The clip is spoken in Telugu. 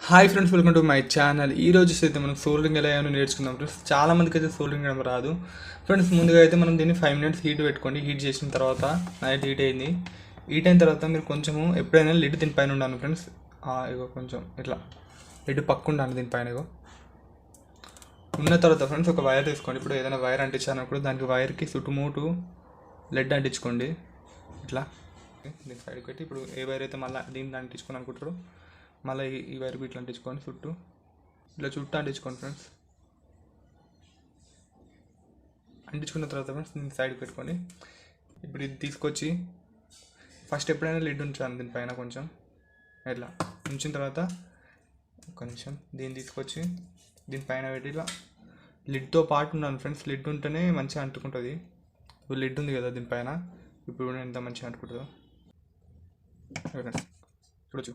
Hi friends, welcome to my channel. ఈ రోజు అయితే మనం సోల్డరింగ్ ఎలా అయ్యానో నేర్చుకుందాం ఫ్రెండ్స్. చాలా మందికి అయితే సోల్డరింగ్ చేయడం రాదు ఫ్రెండ్స్. ముందుగా అయితే మనం దీన్ని 5 minutes హీట్ పెట్టుకోండి. హీట్ చేసిన తర్వాత నైట్ హీట్ అయింది. హీట్ అయిన తర్వాత మీరు కొంచెము ఎప్పుడైనా లిడ్ దీనిపైన ఉండాలి ఫ్రెండ్స్. ఇగో కొంచెం ఇట్లా లిడ్ పక్క ఉండాలి దీనిపైన. ఇగో ఉన్న తర్వాత ఫ్రెండ్స్ ఒక వైర్ తీసుకోండి. ఇప్పుడు ఏదైనా వైర్ అంటించాలన్నప్పుడు దానికి వైర్కి చుట్టుముట్టు లెడ్ అంటించుకోండి. ఇట్లా దీని సైడ్కి పెట్టి ఇప్పుడు ఏ వైర్ అయితే మళ్ళీ దీన్ని అంటించుకొని అనుకుంటారో మళ్ళీ ఈ వైర్కి ఇట్లా అంటించుకోండి. చుట్టూ అంటించుకోండి ఫ్రెండ్స్. అంటించుకున్న తర్వాత ఫ్రెండ్స్ దీన్ని సైడ్కి పెట్టుకోండి. ఇప్పుడు ఇది తీసుకొచ్చి ఫస్ట్ ఎప్పుడైనా లిడ్ ఉంచాను దీనిపైన కొంచెం ఇట్లా ఉంచిన తర్వాత ఒక నిమిషం దీన్ని తీసుకొచ్చి దీనిపైన పెట్టి ఇలా లిడ్తో పాటు ఉన్నాను ఫ్రెండ్స్. లిడ్ ఉంటేనే మంచిగా అంటుకుంటుంది. ఇప్పుడు లిడ్ ఉంది కదా దీనిపైన, ఇప్పుడు ఎంత మంచిగా అంటుకుంటుందో చూడొచ్చు.